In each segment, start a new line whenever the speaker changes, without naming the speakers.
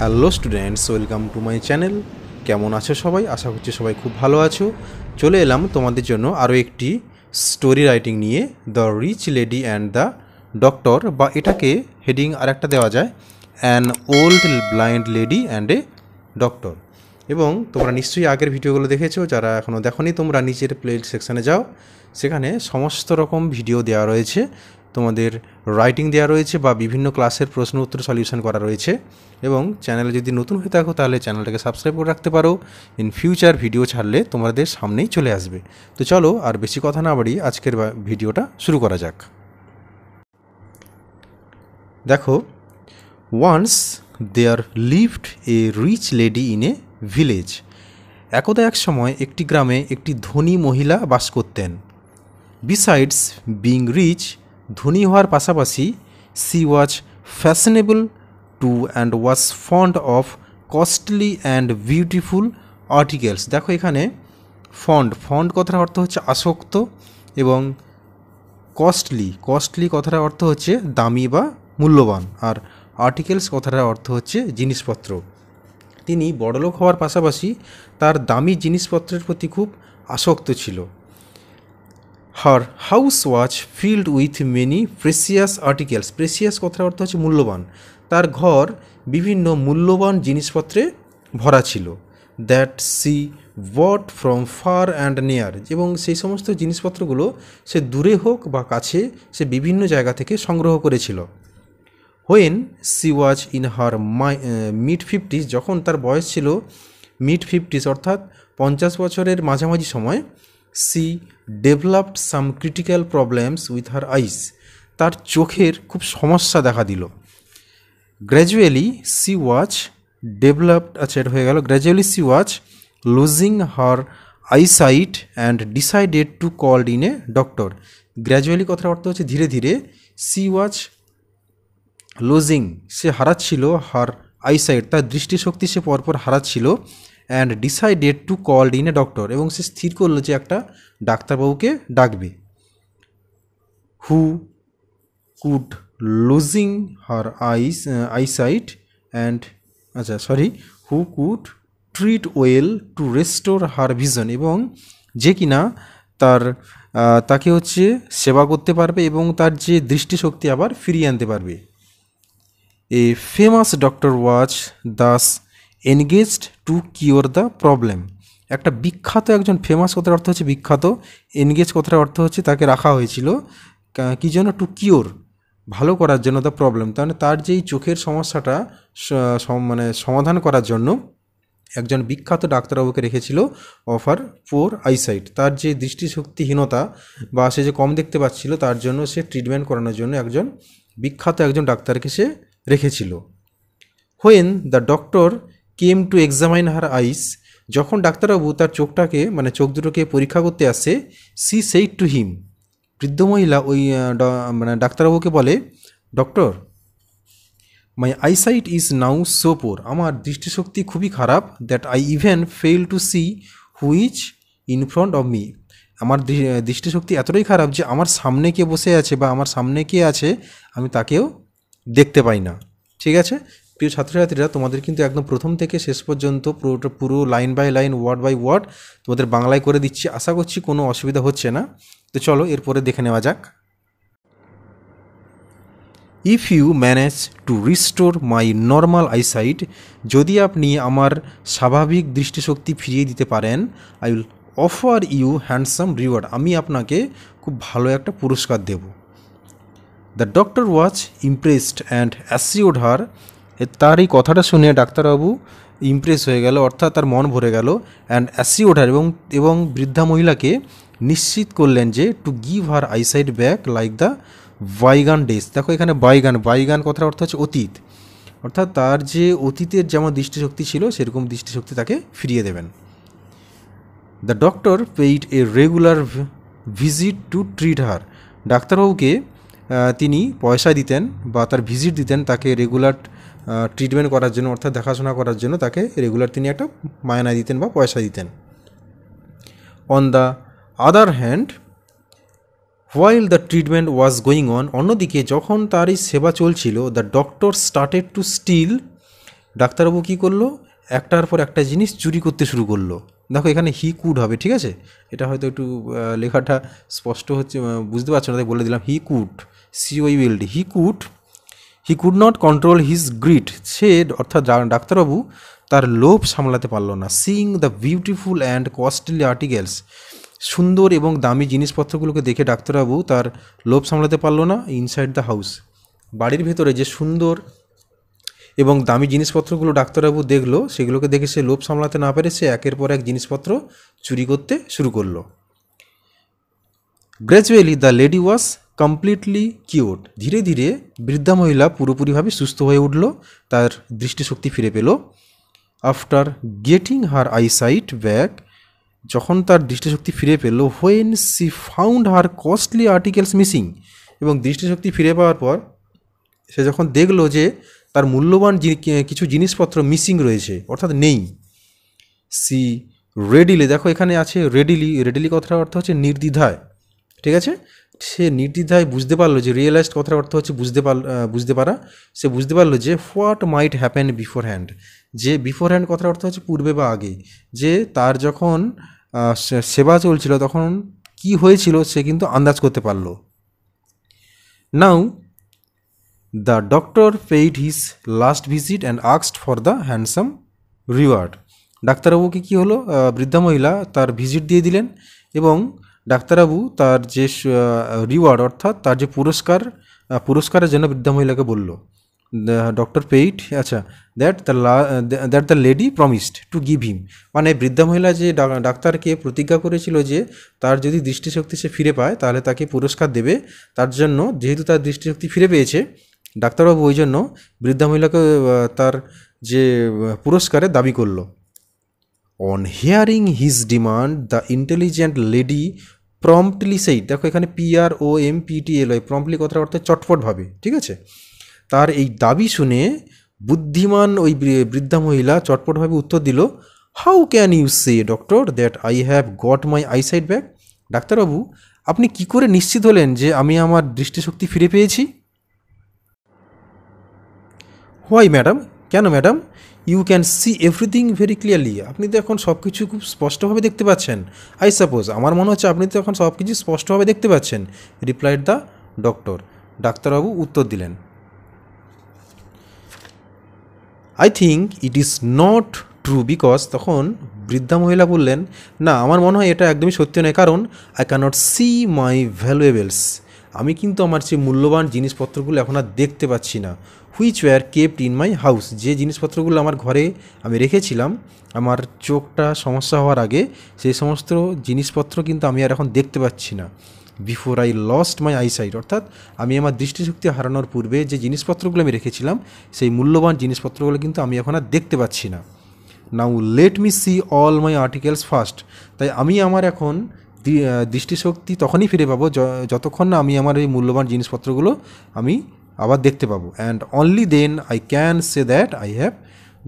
Hello students, welcome to my channel. কেমন আছো সবাই? আশা করছি সবাই খুব ভালো আছো। চলে এলাম তোমাদের জন্য আরও একটি স্টোরি রাইটিং নিয়ে, the rich lady and the doctor, বা এটাকে হেডিং আরেকটা দেওয়া যায়, an old blind lady and a doctor. এবং তোমরা নিশ্চয়ই আগের ভিডিওগুলো দেখেছো, যারা এখনও দেখোনি তোমরা নিচের প্লে সেকশানে যাও, সেখানে সমস্ত রকম ভিডিও দেওয়া রয়েছে, তোমাদের রাইটিং দেওয়া রয়েছে বা বিভিন্ন ক্লাসের প্রশ্ন উত্তর সলিউশন করা রয়েছে। এবং চ্যানেলে যদি নতুন হয়ে থাকো তাহলে চ্যানেলটাকে সাবস্ক্রাইব করে রাখতে পারো, ইন ফিউচার ভিডিও ছাড়লে তোমাদের সামনেই চলে আসবে। তো চলো আর বেশি কথা না বাড়িয়ে আজকের ভিডিওটা শুরু করা যাক। দেখো, once there lived a rich lady in a village. একদা এক সময় একটি গ্রামে একটি ধনী মহিলা বাস করতেন। বিসাইডস বিং রিচ, ধনী হওয়ার পাশাপাশি she was fashionable too and was fond of costly and beautiful articles. দেখো এখানে ফন্ড কথার অর্থ হচ্ছে আসক্ত, এবং কস্টলি কথাটার অর্থ হচ্ছে দামি বা মূল্যবান, আর আর্টিকেলস কথাটার অর্থ হচ্ছে জিনিসপত্র। তিনি বড়লোক হওয়ার পাশাপাশি তার দামি জিনিসপত্রের প্রতি খুব আসক্ত ছিল। Her house was filled with many precious articles. Precious কথার অর্থ হচ্ছে মূল্যবান। তার ঘর বিভিন্ন মূল্যবান জিনিসপত্রে ভরা ছিল। That she bought from far and near, এবং সেই সমস্ত জিনিসপত্রগুলো সে দূরে হোক বা কাছে, সে বিভিন্ন জায়গা থেকে সংগ্রহ করেছিল। When she was in her mid fifties, যখন তার বয়স ছিল মিড ফিফটিস অর্থাৎ 50 বছরের মাঝামাঝি সময়, she developed some critical problems with her eyes. তার চোখের খুব সমস্যা দেখা দিল। গ্র্যাজুয়ালি সি ওয়াজ ডেভেলপড, আচ্ছা এটা হয়ে গেল। Gradually she was losing her eyesight and decided to called in a doctor. Gradually কথার অর্থ হচ্ছে ধীরে ধীরে। সি ওয়াজ লুজিং, সে হারাচ্ছিল, হার আইসাইট তার দৃষ্টিশক্তি সে পরপর হারাচ্ছিল, and decided to called in a doctor, এবং সে স্থির করলো যে একটা ডাক্তারবাবুকে ডাকবে। Who could losing her eyesight and who could treat well to restore her vision, এবং যে কিনা তাকে হচ্ছে সেবা করতে পারবে এবং তার যে দৃষ্টিশক্তি আবার ফিরিয়ে আনতে পারবে। A famous doctor was Das engaged two cure the problem. একটা বিখ্যাত একজন, ফেমাস কথার অর্থ হচ্ছে বিখ্যাত, এনগেজ কথার অর্থ হচ্ছে তাকে রাখা হয়েছিল কী জন্য? টু কিওর, ভালো করার জন্য, দ্য প্রবলেম, তাহলে তার যেই চোখের সমস্যাটা সমাধান করার জন্য একজন বিখ্যাত ডাক্তারবাবুকে রেখেছিল অফার পোর আইসাইট। তার যে দৃষ্টিশক্তিহীনতা বা সে যে কম দেখতে পাচ্ছিল, তার জন্য সে ট্রিটমেন্ট করানোর জন্য একজন বিখ্যাত একজন ডাক্তারকে সে রেখেছিল। When the doctor came to examine her eyes, যখন ডাক্তারবাবু তার চোখটাকে চোখ দুটোকে পরীক্ষা করতে আসে, সি সেইড টু হিম, বৃদ্ধ মহিলা ওই ডাক্তারবাবুকে বলে, doctor my eyesight is now so poor, আমার দৃষ্টিশক্তি খুবই খারাপ, that I even fail to see who is in front of me. আমার দৃষ্টিশক্তি এতটাই খারাপ যে আমার সামনে কে বসে আছে বা আমার সামনে কে আছে আমি তাকেও দেখতে পাই না। ঠিক আছে প্রিয় ছাত্রছাত্রীরা, তোমাদের কিন্তু একদম প্রথম থেকে শেষ পর্যন্ত পুরো line by line, word by word তোমাদের বাংলায় করে দিচ্ছি। আশা করছি কোনো অসুবিধা হচ্ছে না। তো চলো এরপরে দেখে নেওয়া যাক। If you manage to restore my normal eyesight, যদি আপনি আমার স্বাভাবিক দৃষ্টিশক্তি ফিরিয়ে দিতে পারেন, I will offer you handsome reward, আমি আপনাকে খুব ভালো একটা পুরস্কার দেব। The doctor was impressed and assured her, তার এই কথাটা শুনে ডাক্তারবাবু ইমপ্রেস হয়ে গেল, অর্থাৎ তার মন ভরে গেল, অ্যান্ড অ্যাসিওর্ড হার, এবং বৃদ্ধা মহিলাকে নিশ্চিত করলেন যে to give her eyesight back like the bygone days. দেখো এখানে বাইগান কথার অর্থ হচ্ছে অতীত, অর্থাৎ তার যে অতীতের যেমন দৃষ্টিশক্তি ছিল সেরকম দৃষ্টিশক্তি তাকে ফিরিয়ে দেবেন। The doctor paid a regular visit to treat her, ডাক্তারবাবুকে তিনি পয়সা দিতেন বা তার ভিজিট দিতেন, তাকে রেগুলার ট্রিটমেন্ট করার জন্য, অর্থাৎ দেখাশোনা করার জন্য তাকে রেগুলার তিনি একটা মায়না দিতেন বা পয়সা দিতেন। On the other hand, while the treatment was going on, অন্যদিকে যখন তার এই সেবা চলছিল, the doctor started to steal ডাক্তারবাবু কী করলো, একটার পর একটা জিনিস চুরি করতে শুরু করলো। দেখো এখানে হি কুড হবে, ঠিক আছে, এটা হয়তো একটু লেখাটা স্পষ্ট হচ্ছে, বুঝতে পারছো না, তাই বলে দিলাম he could, COULD, he could not control his greed. সে অর্থাৎ ডাক্তারবাবু তার লোভ সামলাতে পারলো না। Seeing the beautiful and costly articles, সুন্দর এবং দামি জিনিসপত্রগুলোকে দেখে ডাক্তারবাবু তার লোভ সামলাতে পারলো না। ইনসাইড দ্য হাউস, বাড়ির ভেতরে যে সুন্দর এবং দামি জিনিসপত্রগুলো ডাক্তারবাবু দেখলো, সেগুলোকে দেখে সে লোভ সামলাতে না পেরে সে একের পর এক জিনিসপত্র চুরি করতে শুরু করলো। Gradually the lady was completely cured, ধীরে ধীরে বৃদ্ধা মহিলা পুরোপুরিভাবে সুস্থ হয়ে উঠল, তার দৃষ্টিশক্তি ফিরে পেল। আফটার গেটিং হার আইসাইট ব্যাক, যখন তার দৃষ্টিশক্তি ফিরে পেল, when she found her costly articles missing, এবং দৃষ্টিশক্তি ফিরে পাওয়ার পর সে যখন দেখলো যে তার মূল্যবান কিছু জিনিসপত্র মিসিং রয়েছে, অর্থাৎ নেই। সি রেডিলি, দেখো এখানে আছে রেডিলি কথাটার অর্থ হচ্ছে নির্দ্বিধায়, ঠিক আছে, সে নির্দ্বিধায় বুঝতে পারলো যে রিয়েলাইজড কথার অর্থ হচ্ছে বুঝতে পারা, সে বুঝতে পারলো যে what might happen before hand, যে বিফোর হ্যান্ড কথার অর্থ হচ্ছে পূর্বে বা আগে, যে তার যখন সেবা চলছিল তখন কি হয়েছিল সে কিন্তু আন্দাজ করতে পারলো। Now the doctor paid his last visit and asked for the handsome reward, ডাক্তারবাবুকে কী হলো, বৃদ্ধা মহিলা তার ভিজিট দিয়ে দিলেন এবং ডাক্তারবাবু তার যে রিওয়ার্ড অর্থাৎ তার যে পুরস্কারের জন্য বৃদ্ধা মহিলাকে বলল। ডক্টর পেইড, আচ্ছা, that the lady promised to give him, মানে বৃদ্ধা মহিলা যে ডাক্তারকে প্রতিজ্ঞা করেছিল যে তার যদি দৃষ্টিশক্তি সে ফিরে পায় তাহলে তাকে পুরস্কার দেবে, তার জন্য যেহেতু তার দৃষ্টিশক্তি ফিরে পেয়েছে ডাক্তারবাবু ওই জন্য বৃদ্ধা মহিলাকে তার যে পুরস্কারের দাবি করলো। On hearing his demand the intelligent lady promptly said, দেখো এখানে PROMPTLY, প্রম্পটলি কথার অর্থ চটপটভাবে, ঠিক আছে, তার এই দাবি শুনে বুদ্ধিমান ওই বৃদ্ধা মহিলা চটপটভাবে উত্তর দিল, how can you say doctor that I have got my eyesight back, ডাক্তারবাবু আপনি কি করে নিশ্চিত হলেন যে আমি আমার দৃষ্টিশক্তি ফিরে পেয়েছি? হোয়াই ম্যাডাম, কেন madam? You can see everything very clearly, আপনি তো এখন সব কিছু খুব স্পষ্টভাবে দেখতে পাচ্ছেন। আই সাপোজ, আমার মনে হচ্ছে আপনি তো এখন সব কিছু স্পষ্টভাবে দেখতে পাচ্ছেন। রিপ্লাইড দ্য ডক্টর, ডাক্তারবাবু উত্তর দিলেন। I think it is not true because, তখন বৃদ্ধা মহিলা বললেন, না আমার মনে হয় এটা একদমই সত্যি নয়, কারণ I cannot see my valuables, আমি কিন্তু আমার যে মূল্যবান জিনিসপত্রগুলো এখন আর দেখতে পাচ্ছি না। Which were kept in my house, যে জিনিসপত্রগুলো আমার ঘরে আমি রেখেছিলাম আমার চোখটা সমস্যা হওয়ার আগে, সেই সমস্ত জিনিসপত্র কিন্তু আমি আর এখন দেখতে পাচ্ছি না। Before I lost my eyesight, অর্থাৎ আমি আমার দৃষ্টিশক্তি হারানোর পূর্বে যে জিনিসপত্রগুলো আমি রেখেছিলাম সেই মূল্যবান জিনিসপত্রগুলো কিন্তু আমি এখন আর দেখতে পাচ্ছি না। Now let me see all my articles first, তাই আমি আমার এখন দৃষ্টিশক্তি তখনই ফিরে পাবো যতক্ষণ না আমি আমার এই মূল্যবান জিনিসপত্রগুলো আমি আবার দেখতে পাবো। And only then I can say that I have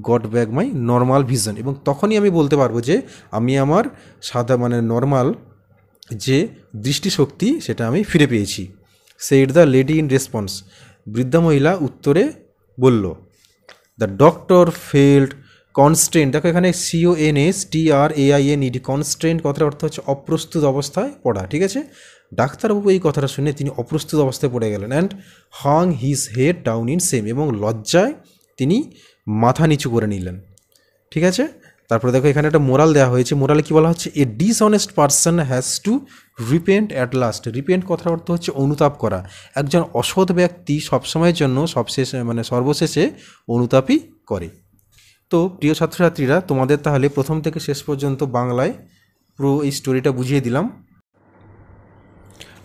got back my normal vision, এবং তখনই আমি বলতে পারবো যে আমি আমার নর্মাল যে দৃষ্টিশক্তি সেটা আমি ফিরে পেয়েছি। Said the lady in response, বৃদ্ধা মহিলা উত্তরে বলল। দ্য ডক্টর ফেল্ড কনস্ট্রেন্ট, দেখো এখানে CONSTRAINED, কনস্ট্রেন্ট কথার অর্থ হচ্ছে অপ্রস্তুত অবস্থায় পড়া, ঠিক আছে। ডাক্তারবাবু এই কথাটা শুনে তিনি অপ্রস্তুত অবস্থায় পড়ে গেলেন। And hung his head down in shame, এবং লজ্জায় তিনি মাথা নিচু করে নিলেন, ঠিক আছে। তারপরে দেখো এখানে একটা মোরাল দেওয়া হয়েছে, মোরালে কী বলা হচ্ছে, a dishonest person has to repent at last, repent কথার অর্থ হচ্ছে অনুতাপ করা, একজন অসৎ ব্যক্তি সবসময়ের জন্য সর্বশেষে অনুতাপই করে। তো প্রিয় ছাত্রছাত্রীরা, তোমাদের তাহলে প্রথম থেকে শেষ পর্যন্ত বাংলায় পুরো এই স্টোরিটা বুঝিয়ে দিলাম।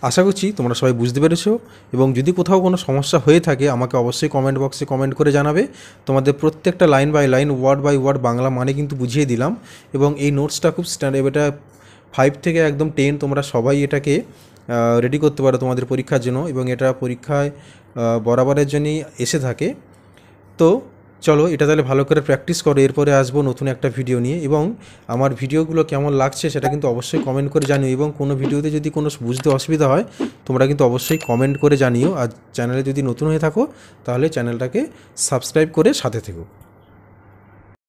আশা করছি তোমরা সবাই বুঝতে পেরেছো, এবং যদি কোথাও কোনো সমস্যা হয়ে থাকে আমাকে অবশ্যই কমেন্ট বক্সে কমেন্ট করে জানাবে। তোমাদের প্রত্যেকটা line by line, word by word Bangla মানে কিন্তু বুঝিয়ে দিলাম, এবং এই নোটসটা খুব স্ট্যান্ডার্ড, এটা 5 থেকে একদম 10 তোমরা সবাই এটাকে রেডি করতে পারো তোমাদের পরীক্ষার জন্য, এবং এটা পরীক্ষায় বরাবরের জন্যই এসে থাকে। তো চলো এটা তাহলে ভালো করে প্র্যাকটিস করো, এরপরে আসবো নতুন একটা ভিডিও নিয়ে, এবং আমার ভিডিওগুলো কেমন লাগছে সেটা কিন্তু অবশ্যই কমেন্ট করে জানিও, এবং কোনো ভিডিওতে যদি কোনো বুঝতে অসুবিধা হয় তোমরা কিন্তু অবশ্যই কমেন্ট করে জানিও। আর চ্যানেলে যদি নতুন হয়ে থাকো তাহলে চ্যানেলটাকে সাবস্ক্রাইব করে সাথে থেকো।